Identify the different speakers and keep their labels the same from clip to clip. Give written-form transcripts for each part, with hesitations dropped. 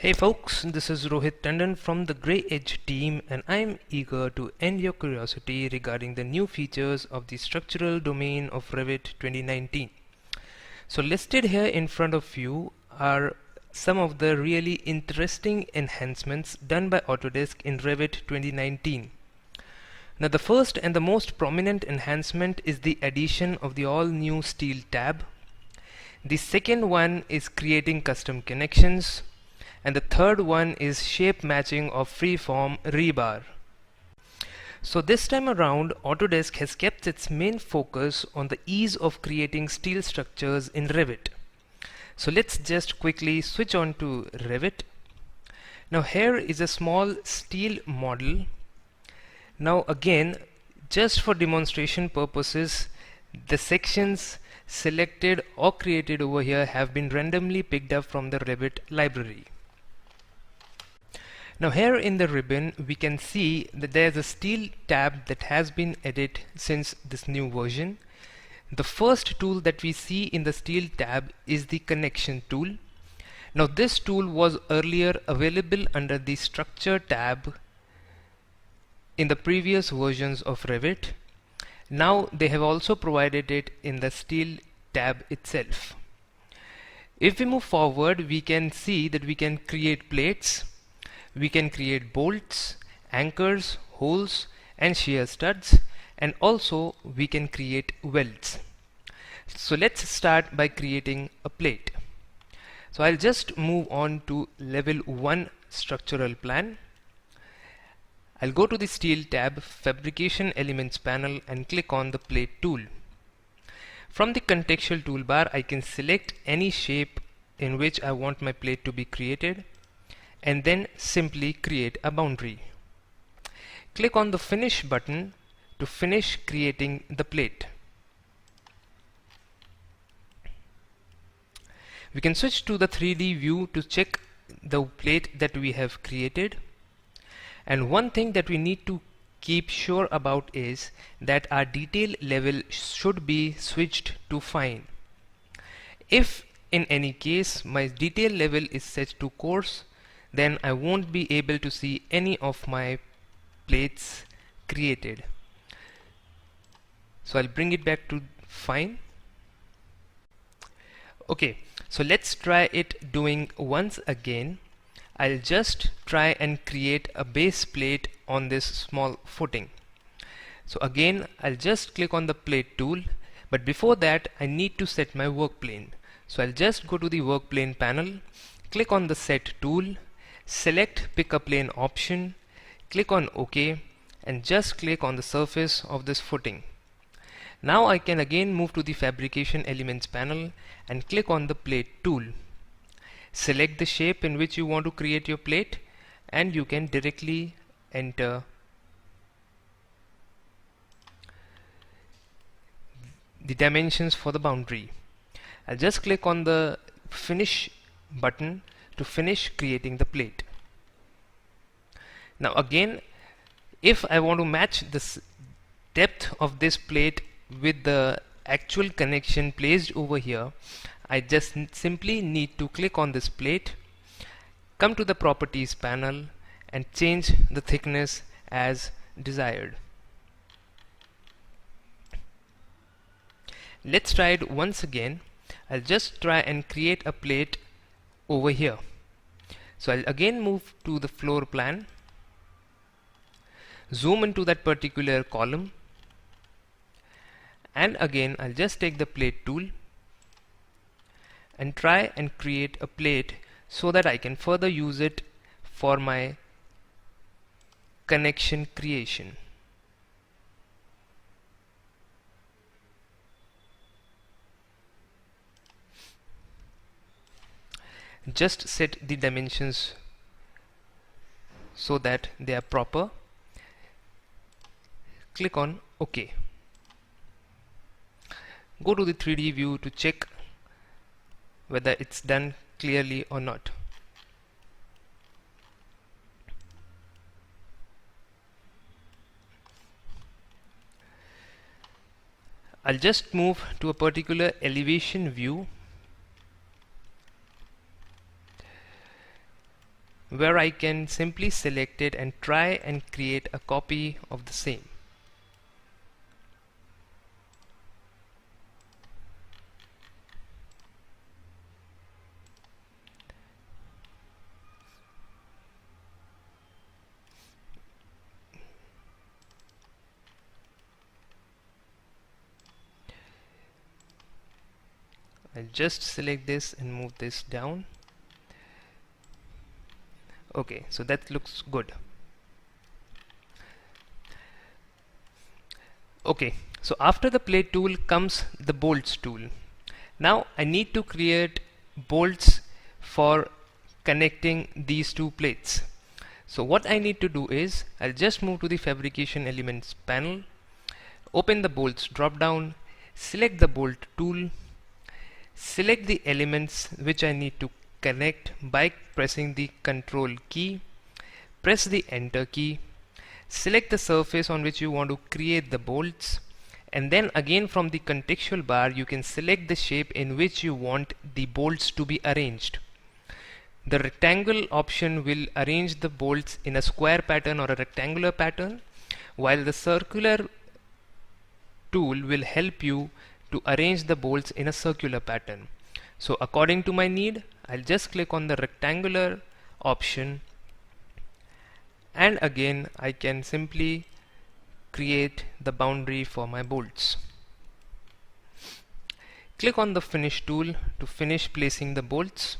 Speaker 1: Hey folks, this is Rohit Tandon from the Grey Edge team, and I'm eager to end your curiosity regarding the new features of the structural domain of Revit 2019. So listed here in front of you are some of the really interesting enhancements done by Autodesk in Revit 2019. Now the first and the most prominent enhancement is the addition of the all new steel tab. The second one is creating custom connections. And the third one is shape matching of Freeform Rebar. So this time around, Autodesk has kept its main focus on the ease of creating steel structures in Revit. So let's just quickly switch on to Revit. Now here is a small steel model. Now again, just for demonstration purposes, the sections selected or created over here have been randomly picked up from the Revit library. Now here in the ribbon we can see that there's a steel tab that has been added since this new version. The first tool that we see in the steel tab is the connection tool. Now this tool was earlier available under the structure tab in the previous versions of Revit. Now they have also provided it in the steel tab itself. If we move forward, we can see that we can create plates. We can create bolts, anchors, holes and shear studs, and also we can create welds. So let's start by creating a plate. So I'll just move on to level 1 structural plan. I'll go to the steel tab, fabrication elements panel, and click on the plate tool. From the contextual toolbar I can select any shape in which I want my plate to be created, and then simply create a boundary. Click on the finish button to finish creating the plate. We can switch to the 3D view to check the plate that we have created. And one thing that we need to keep sure about is that our detail level should be switched to fine. If in any case my detail level is set to coarse, then I won't be able to see any of my plates created. So I'll bring it back to fine. Okay, so let's try it doing once again. I'll just try and create a base plate on this small footing. So again, I'll just click on the plate tool, but before that I need to set my work plane. So I'll just go to the work plane panel, click on the set tool, select pick a plane option, click on OK, and just click on the surface of this footing. Now I can again move to the fabrication elements panel and click on the plate tool. Select the shape in which you want to create your plate, and you can directly enter the dimensions for the boundary. I'll just click on the finish button to finish creating the plate. Now again, if I want to match this depth of this plate with the actual connection placed over here, I just simply need to click on this plate, come to the properties panel and change the thickness as desired. Let's try it once again. I'll just try and create a plate over here. So I'll again move to the floor plan, zoom into that particular column, and again I'll just take the plate tool and try and create a plate so that I can further use it for my connection creation. Just set the dimensions so that they are proper. Click on OK. Go to the 3D view to check whether it's done clearly or not. I'll just move to a particular elevation view where I can simply select it and try and create a copy of the same. I'll just select this and move this down. Okay, so that looks good. Okay, so after the plate tool comes the bolts tool. Now I need to create bolts for connecting these two plates. So what I need to do is I'll just move to the fabrication elements panel, open the bolts drop down, select the bolt tool, select the elements which I need to connect by pressing the control key, press the enter key, select the surface on which you want to create the bolts, and then again from the contextual bar you can select the shape in which you want the bolts to be arranged. The rectangle option will arrange the bolts in a square pattern or a rectangular pattern, while the circular tool will help you to arrange the bolts in a circular pattern. So according to my need, I'll just click on the rectangular option, and again I can simply create the boundary for my bolts. Click on the finish tool to finish placing the bolts.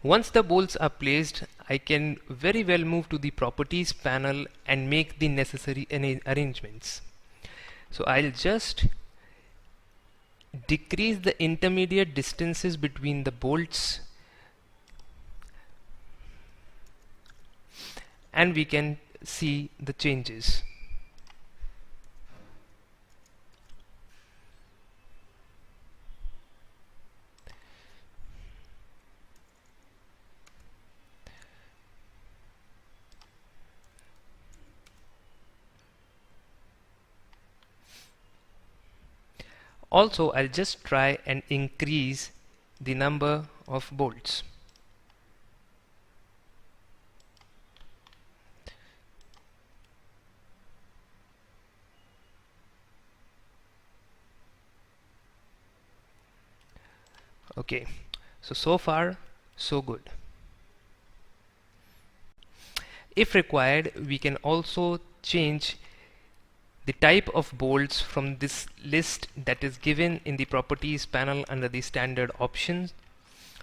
Speaker 1: Once the bolts are placed, I can very well move to the properties panel and make the necessary arrangements. So I'll just decrease the intermediate distances between the bolts, and we can see the changes. Also, I'll just try and increase the number of bolts. Okay, so far so good. If required, we can also change the type of bolts from this list that is given in the properties panel under the standard options.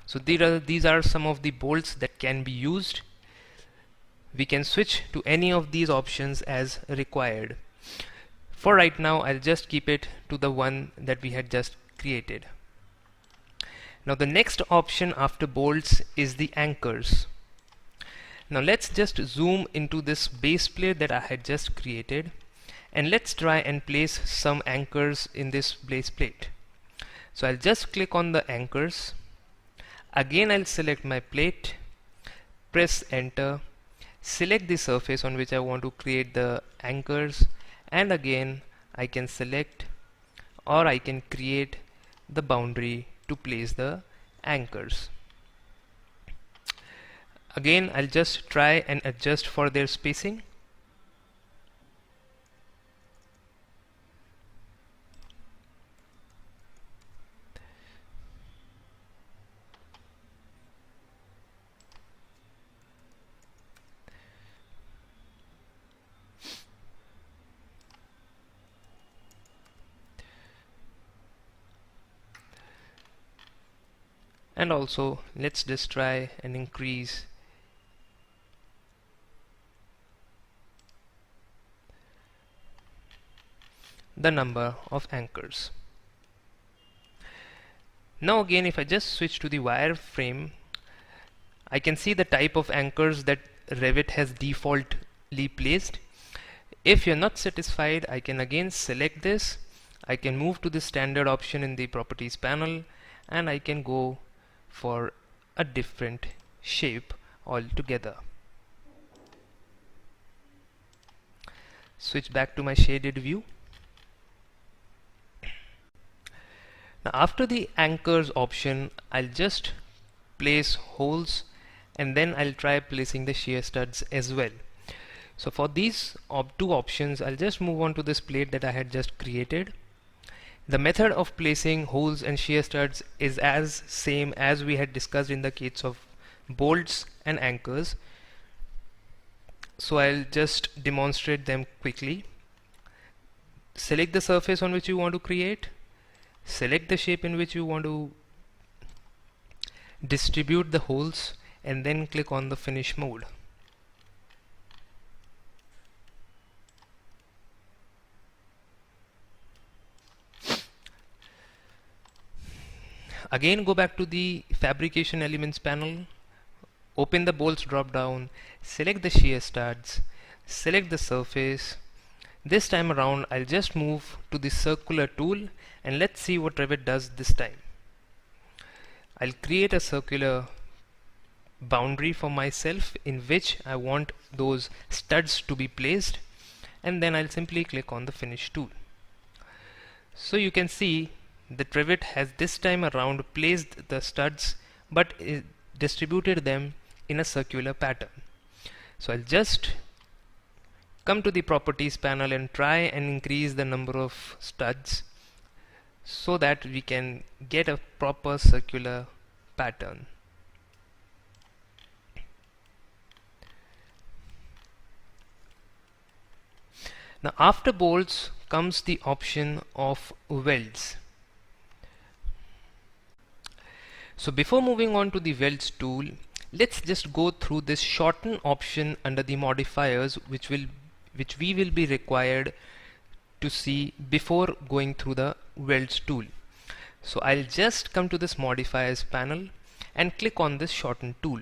Speaker 1: So these are some of the bolts that can be used. We can switch to any of these options as required. For right now, I'll just keep it to the one that we had just created. Now the next option after bolts is the anchors. Now let's just zoom into this base plate that I had just created, and let's try and place some anchors in this base plate. So I'll just click on the anchors. Again, I'll select my plate, press enter, select the surface on which I want to create the anchors, and again I can select or I can create the boundary to place the anchors. Again, I'll just try and adjust for their spacing. And also let's just try and increase the number of anchors. Now again, if I just switch to the wireframe, I can see the type of anchors that Revit has defaultly placed. If you're not satisfied, I can again select this. I can move to the standard option in the properties panel, and I can go for a different shape altogether. Switch back to my shaded view. Now after the anchors option, I'll just place holes and then I'll try placing the shear studs as well. So for these two options, I'll just move on to this plate that I had just created. The method of placing holes and shear studs is as same as we had discussed in the case of bolts and anchors. So I'll just demonstrate them quickly. Select the surface on which you want to create. Select the shape in which you want to distribute the holes, and then click on the finish mode. Again, go back to the fabrication elements panel, open the bolts drop down, select the shear studs, select the surface. This time around I'll just move to the circular tool and let's see what Revit does this time. I'll create a circular boundary for myself in which I want those studs to be placed, and then I'll simply click on the finish tool. So you can see that Revit has this time around placed the studs but distributed them in a circular pattern. So I'll just come to the properties panel and try and increase the number of studs so that we can get a proper circular pattern. Now after bolts comes the option of welds. So before moving on to the welds tool, let's just go through this shorten option under the modifiers which we will be required to see before going through the welds tool. So I'll just come to this modifiers panel and click on this shorten tool.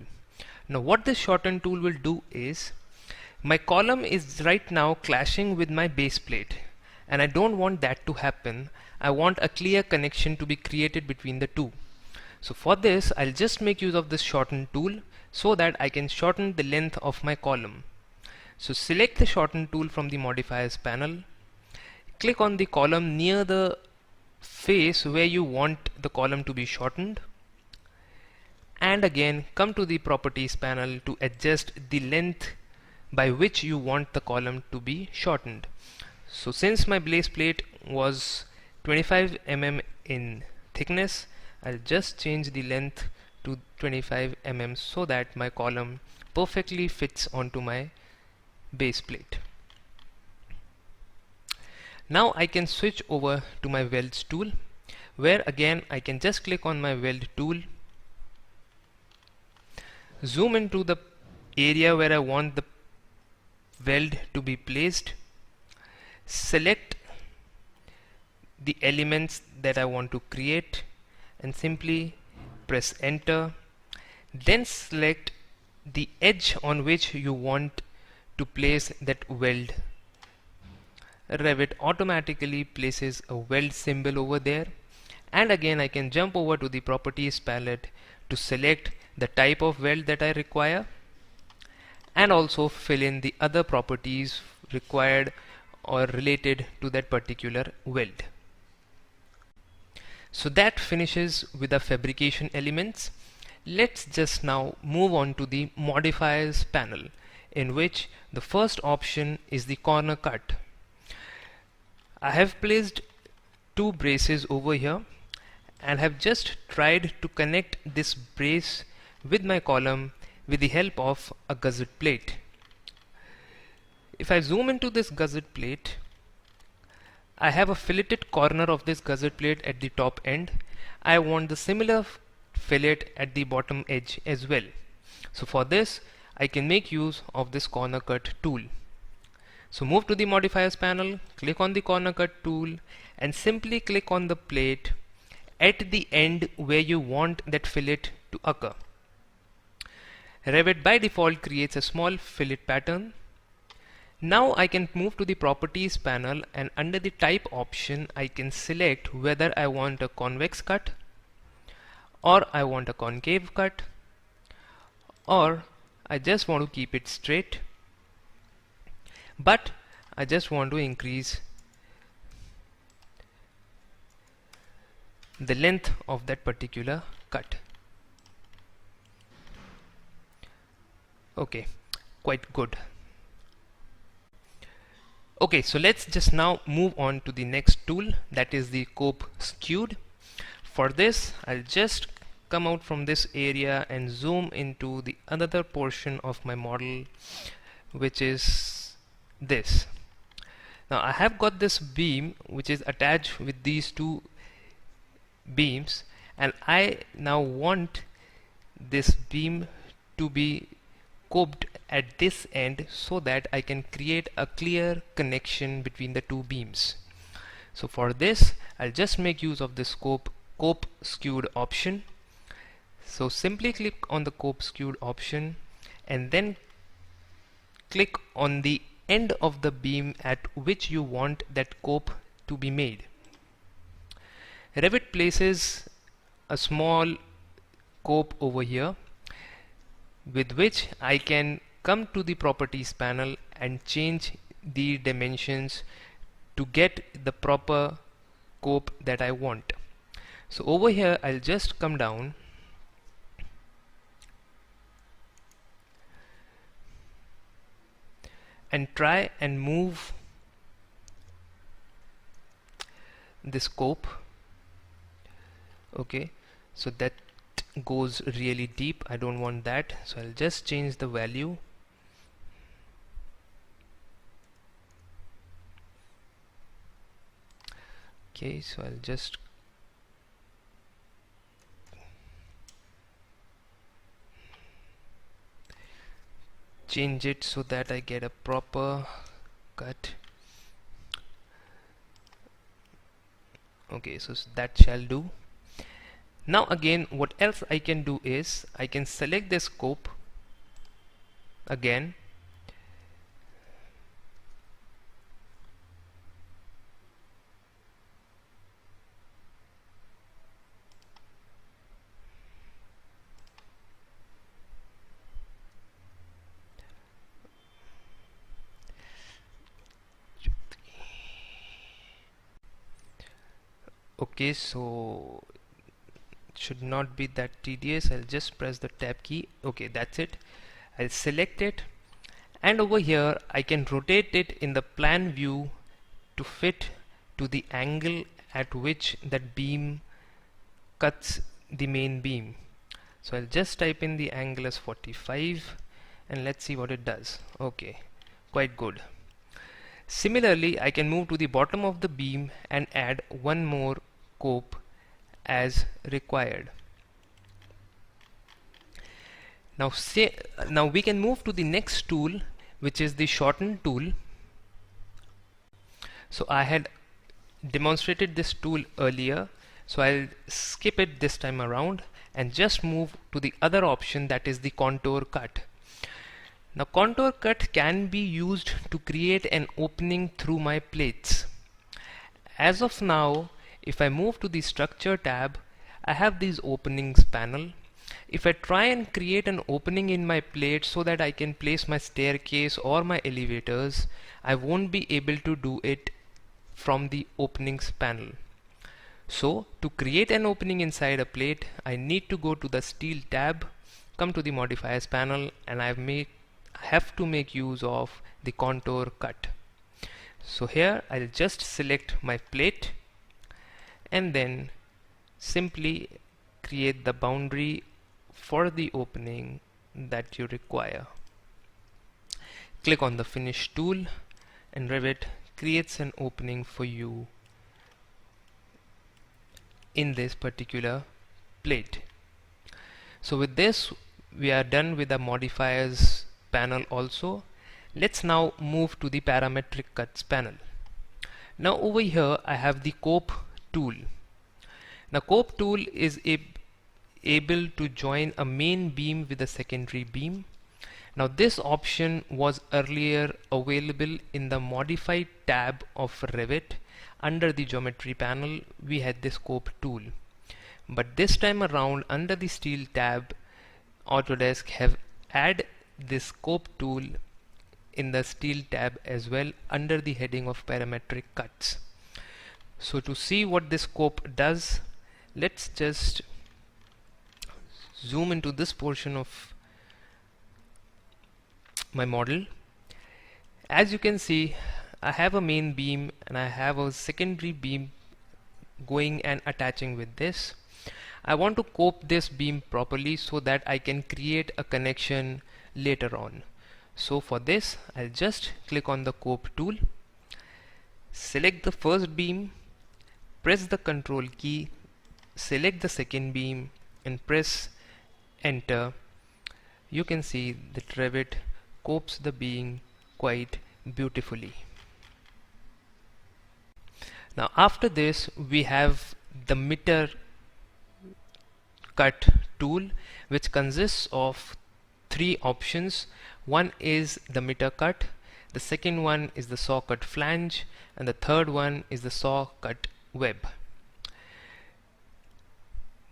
Speaker 1: Now what this shorten tool will do is, my column is right now clashing with my base plate and I don't want that to happen. I want a clear connection to be created between the two. So for this I'll just make use of this shorten tool so that I can shorten the length of my column. So select the shorten tool from the modifiers panel, click on the column near the face where you want the column to be shortened, and again come to the properties panel to adjust the length by which you want the column to be shortened. So since my base plate was 25 mm in thickness, I'll just change the length to 25 mm so that my column perfectly fits onto my base plate. Now I can switch over to my welds tool, where again I can just click on my weld tool, zoom into the area where I want the weld to be placed, select the elements that I want to create and simply press enter, then select the edge on which you want to place that weld. Revit automatically places a weld symbol over there, and again I can jump over to the properties palette to select the type of weld that I require and also fill in the other properties required or related to that particular weld. So that finishes with the fabrication elements. Let's just now move on to the modifiers panel, in which the first option is the corner cut. I have placed two braces over here and have just tried to connect this brace with my column with the help of a gusset plate. If I zoom into this gusset plate, I have a filleted corner of this gusset plate at the top end. I want the similar fillet at the bottom edge as well. So for this I can make use of this corner cut tool. So move to the modifiers panel, click on the corner cut tool and simply click on the plate at the end where you want that fillet to occur. Revit by default creates a small fillet pattern. Now I can move to the properties panel and under the type option I can select whether I want a convex cut or I want a concave cut or I just want to keep it straight, but I just want to increase the length of that particular cut. Okay, quite good. Okay, so let's just now move on to the next tool, that is the Cope Skewed. For this, I'll just come out from this area and zoom into the another portion of my model, which is this. Now I have got this beam which is attached with these two beams, and I now want this beam to be coped at this end so that I can create a clear connection between the two beams. So for this, I'll just make use of this Cope Skewed option. So simply click on the Cope Skewed option and then click on the end of the beam at which you want that cope to be made. Revit places a small cope over here, with which I can come to the properties panel and change the dimensions to get the proper cope that I want. So over here I'll just come down and try and move this cope. Okay, so that goes really deep. I don't want that, so I'll just change the value. Okay, so I'll just change it so that I get a proper cut. Okay, so that shall do. Now again, what else I can do is I can select this scope again, okay, so should not be that tedious. I'll just press the tab key. Okay, that's it. I'll select it, and over here I can rotate it in the plan view to fit to the angle at which that beam cuts the main beam. So I'll just type in the angle as 45 and let's see what it does. Okay, quite good. Similarly, I can move to the bottom of the beam and add one more cope as required. Now we can move to the next tool, which is the Shorten tool. So I had demonstrated this tool earlier, so I'll skip it this time around and just move to the other option, that is the Contour Cut. Now Contour Cut can be used to create an opening through my plates. As of now, if I move to the Structure tab, I have these openings panel. If I try and create an opening in my plate so that I can place my staircase or my elevators, I won't be able to do it from the openings panel. So to create an opening inside a plate, I need to go to the Steel tab, come to the Modifiers panel, and I have to make use of the Contour Cut. So here I'll just select my plate and then simply create the boundary for the opening that you require. Click on the Finish tool and Revit creates an opening for you in this particular plate. So with this, we are done with the modifiers panel also. Let's now move to the Parametric Cuts panel. Now over here I have the Cope tool. Now Cope tool is able to join a main beam with a secondary beam. Now this option was earlier available in the Modify tab of Revit. Under the Geometry panel we had this Cope tool, but this time around under the Steel tab, Autodesk have added this Cope tool in the Steel tab as well under the heading of Parametric Cuts. So to see what this Cope does, Let's just zoom into this portion of my model. As you can see, I have a main beam and I have a secondary beam going and attaching with this. I want to cope this beam properly so that I can create a connection later on. So for this, I'll just click on the cope tool, select the first beam, press the control key, select the second beam and press enter. You can see that Revit copes the beam quite beautifully. Now after this, we have the meter cut tool, which consists of three options. One is the meter cut, the second one is the saw cut flange, and the third one is the saw cut web.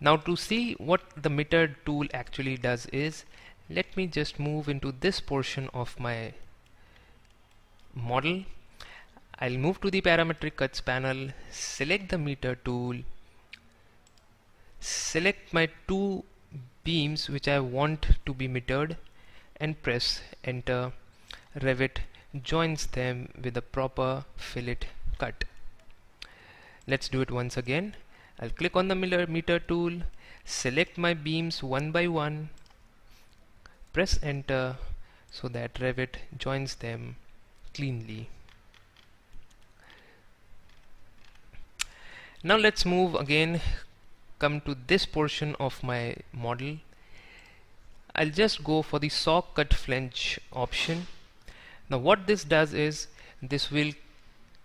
Speaker 1: Now to see what the meter tool actually does is, let me just move into this portion of my model. I'll move to the Parametric Cuts panel, select the meter tool, select my two beams which I want to be metered and press enter. Revit joins them with a proper fillet cut. Let's do it once again. I'll click on the meter tool, select my beams one by one, press enter so that Revit joins them cleanly. Now let's move again, come to this portion of my model. I'll just go for the saw cut flange option. Now what this does is, this will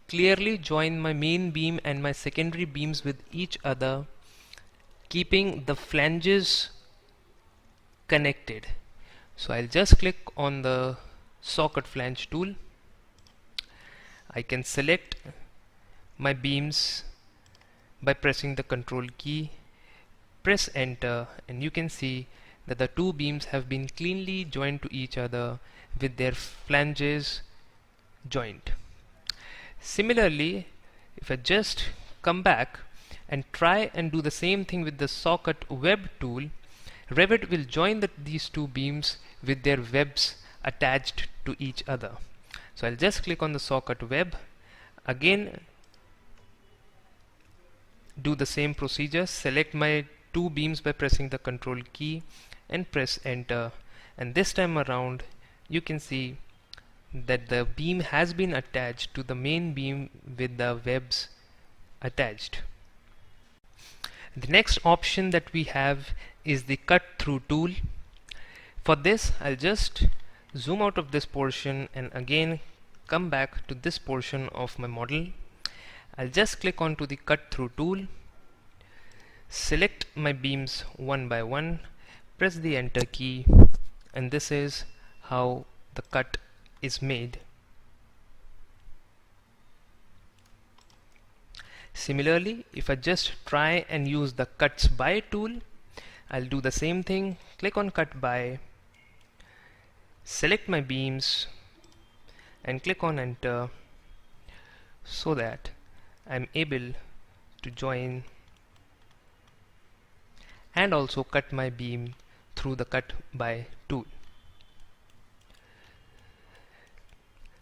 Speaker 1: clearly join my main beam and my secondary beams with each other, keeping the flanges connected. So I'll just click on the saw cut flange tool. I can select my beams by pressing the control key, press enter, and you can see that the two beams have been cleanly joined to each other with their flanges joined. Similarly, if I just come back and try and do the same thing with the saw cut web tool, Revit will join these two beams with their webs attached to each other. So I'll just click on the saw cut web, again do the same procedure, select my two beams by pressing the control key and press enter, and this time around you can see that the beam has been attached to the main beam with the webs attached. The next option that we have is the cut through tool. For this, I'll just zoom out of this portion and again come back to this portion of my model. I'll just click onto the cut through tool, select my beams one by one, press the enter key, and this is how the cut is made. Similarly, if I just try and use the cuts by tool, I'll do the same thing, click on cut by, select my beams and click on enter so that I'm able to join and also cut my beam through the cut by tool.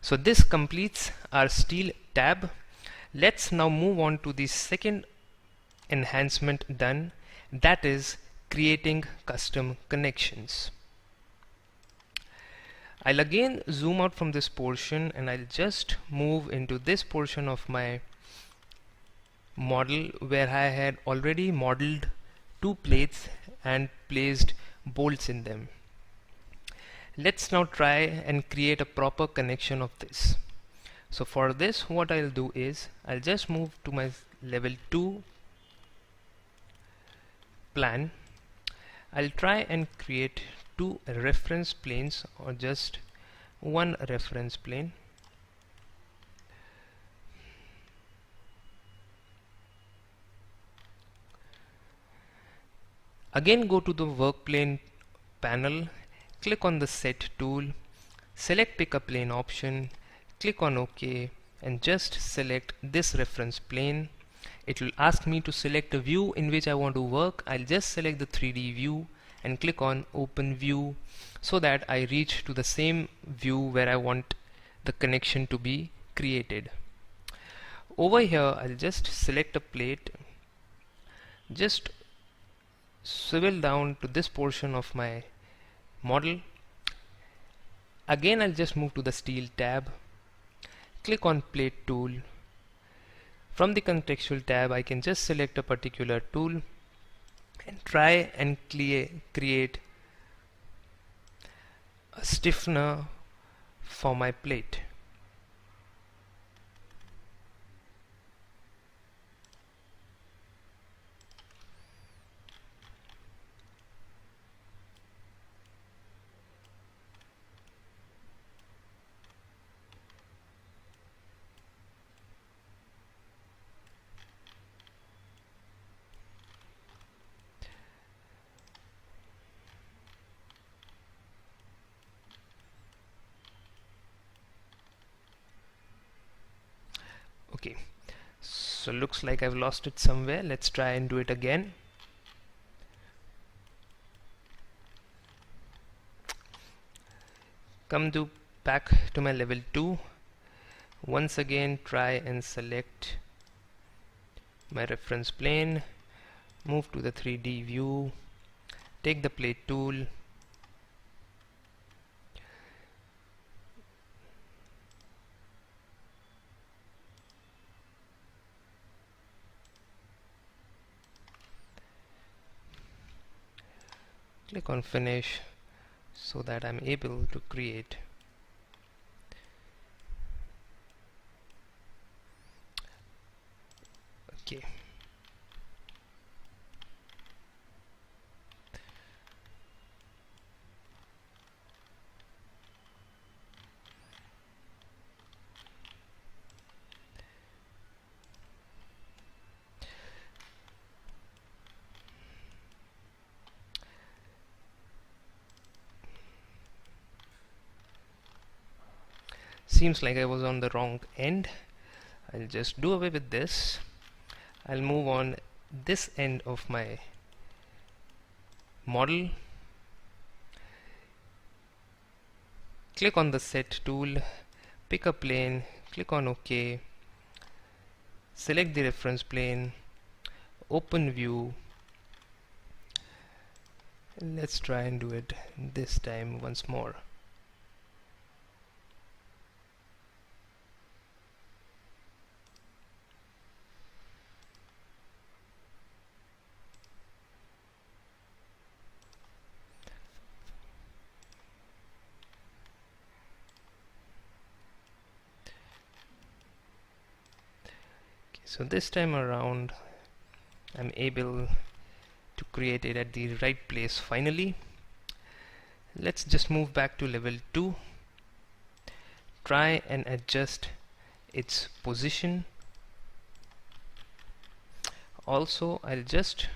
Speaker 1: So this completes our steel tab. Let's now move on to the second enhancement done, that is creating custom connections. I'll again zoom out from this portion and I'll just move into this portion of my model where I had already modeled two plates and placed bolts in them. Let's now try and create a proper connection of this. So for this, what I'll do is I'll just move to my level 2 plan. I'll try and create two reference planes or just one reference plane. Again, go to the work plane panel, click on the set tool, select pick a plane option, click on OK and just select this reference plane. It will ask me to select a view in which I want to work. I'll just select the 3D view and click on open view so that I reach to the same view where I want the connection to be created. Over here I'll just select a plate, just swivel down to this portion of my model. Again I'll just move to the steel tab, click on plate tool. From the contextual tab I can just select a particular tool and try and create a stiffener for my plate. Okay, so looks like I've lost it somewhere. Let's try and do it again. Come to back to my level 2. Once again try and select my reference plane, move to the 3D view, take the plate tool, click on finish so that I'm able to create okay. Seems like I was on the wrong end. I'll just do away with this. I'll move on this end of my model. Click on the set tool, pick a plane, click on OK, select the reference plane, open view. Let's try and do it this time once more. So this time around I'm able to create it at the right place finally. Let's just move back to level 2. Try and adjust its position. Also I'll just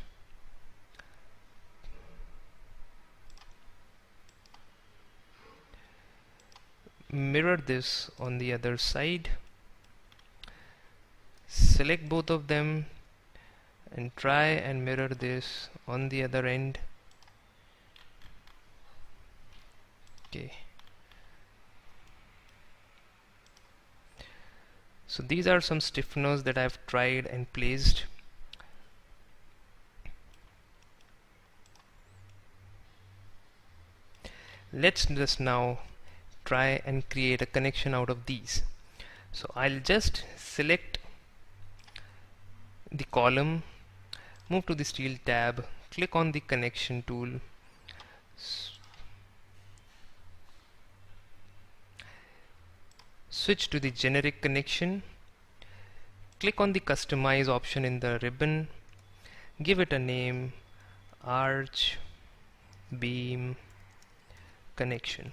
Speaker 1: mirror this on the other side. Select both of them and try and mirror this on the other end. Okay. So these are some stiffeners that I've tried and placed. Let's just now try and create a connection out of these. So I'll just select the column, move to the steel tab, click on the connection tool, switch to the generic connection, click on the customize option in the ribbon, give it a name, arch beam connection.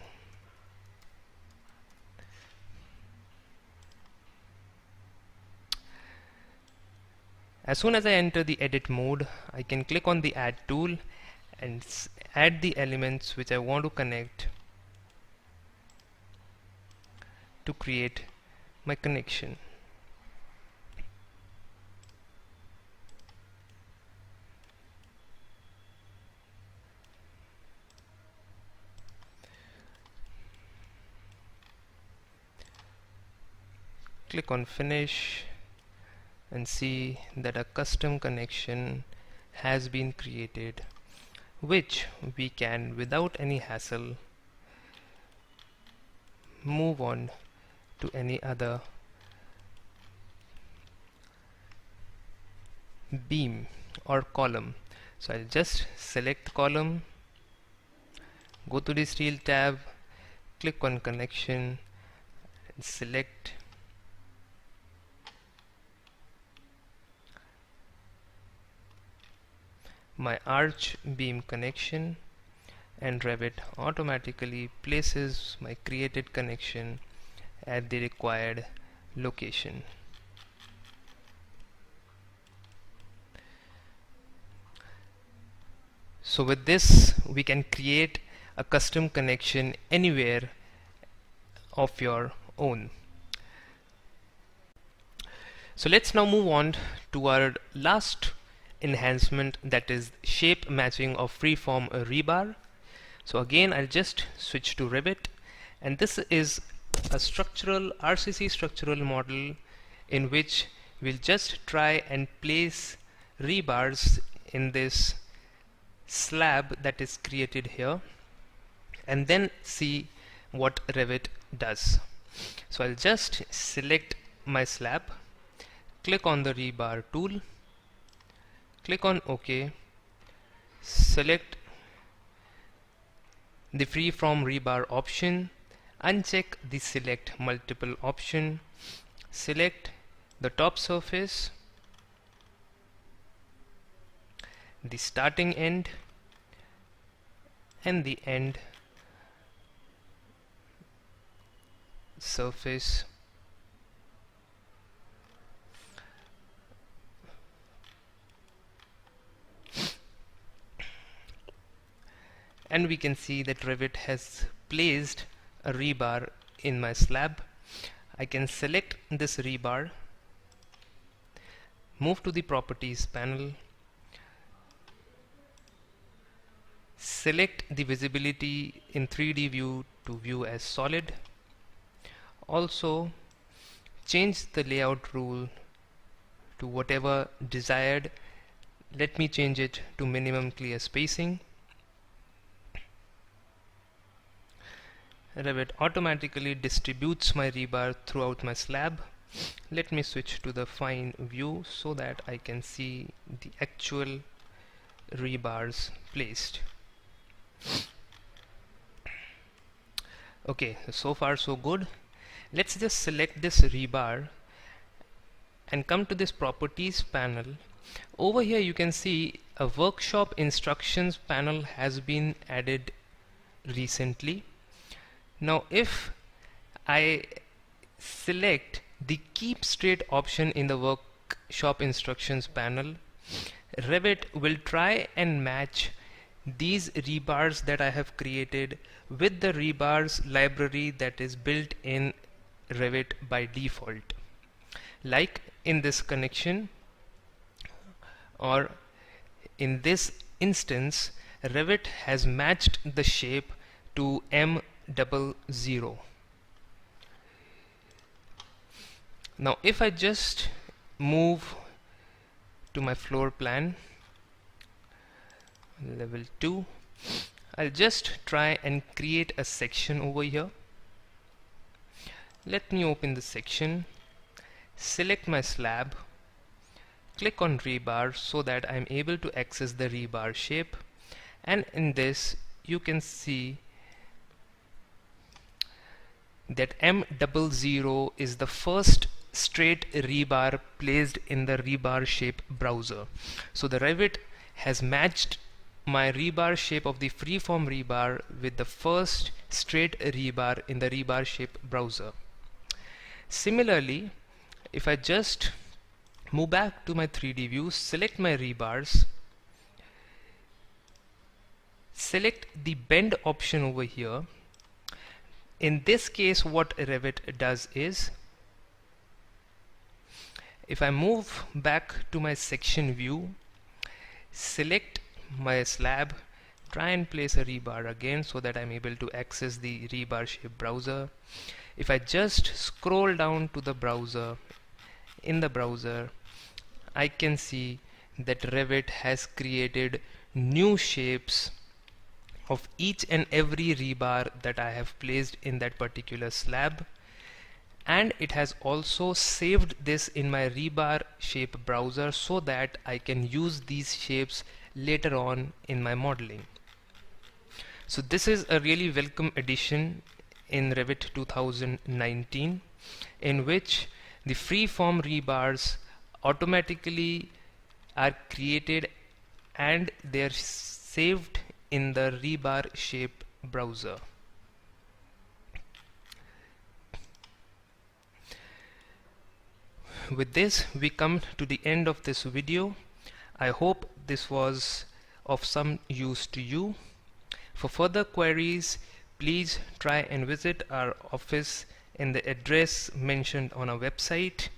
Speaker 1: As soon as I enter the edit mode, I can click on the add tool and add the elements which I want to connect to create my connection. click on finish and see that a custom connection has been created, which we can without any hassle move on to any other beam or column. So I'll just select column, go to the steel tab, click on connection and select my arch beam connection, and Revit automatically places my created connection at the required location. So with this we can create a custom connection anywhere of your own. So let's now move on to our last enhancement, that is shape matching of freeform rebar. So again I'll just switch to Revit, and this is a structural RCC structural model in which we'll just try and place rebars in this slab that is created here and then see what Revit does. So I'll just select my slab, click on the rebar tool, click on OK, select the freeform rebar option, uncheck the select multiple option, select the top surface, the starting end and the end surface, and we can see that Revit has placed a rebar in my slab. I can select this rebar, move to the properties panel, select the visibility in 3D view to view as solid. Also change the layout rule to whatever desired. Let me change it to minimum clear spacing. Revit automatically distributes my rebar throughout my slab. Let me switch to the fine view so that I can see the actual rebars placed. Okay, so far so good. Let's just select this rebar and come to this properties panel. Over here you can see a workshop instructions panel has been added recently. Now if I select the keep straight option in the workshop instructions panel, Revit will try and match these rebars that I have created with the rebars library that is built in Revit by default. Like in this connection, or in this instance, Revit has matched the shape to M00. Now if I just move to my floor plan level 2, I'll just try and create a section over here. Let me open the section, select my slab, click on rebar so that I'm able to access the rebar shape, and in this you can see that M00 is the first straight rebar placed in the rebar shape browser. So the Revit has matched my rebar shape of the freeform rebar with the first straight rebar in the rebar shape browser. Similarly, if I just move back to my 3D view, select my rebars, select the bend option over here. In this case, what Revit does is, if I move back to my section view, select my slab, try and place a rebar again so that I'm able to access the rebar shape browser. if I just scroll down to the browser, in the browser I can see that Revit has created new shapes of each and every rebar that I have placed in that particular slab, and it has also saved this in my rebar shape browser so that I can use these shapes later on in my modeling. So this is a really welcome addition in Revit 2019, in which the freeform rebars automatically are created and they are saved in the rebar shape browser. With this, we come to the end of this video. I hope this was of some use to you. For further queries, please try and visit our office in the address mentioned on our website,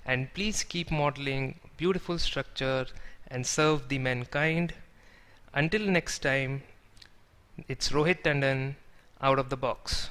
Speaker 1: and please keep modeling beautiful structure and serve the mankind. Until next time, it's Rohit Tandon, out of the box.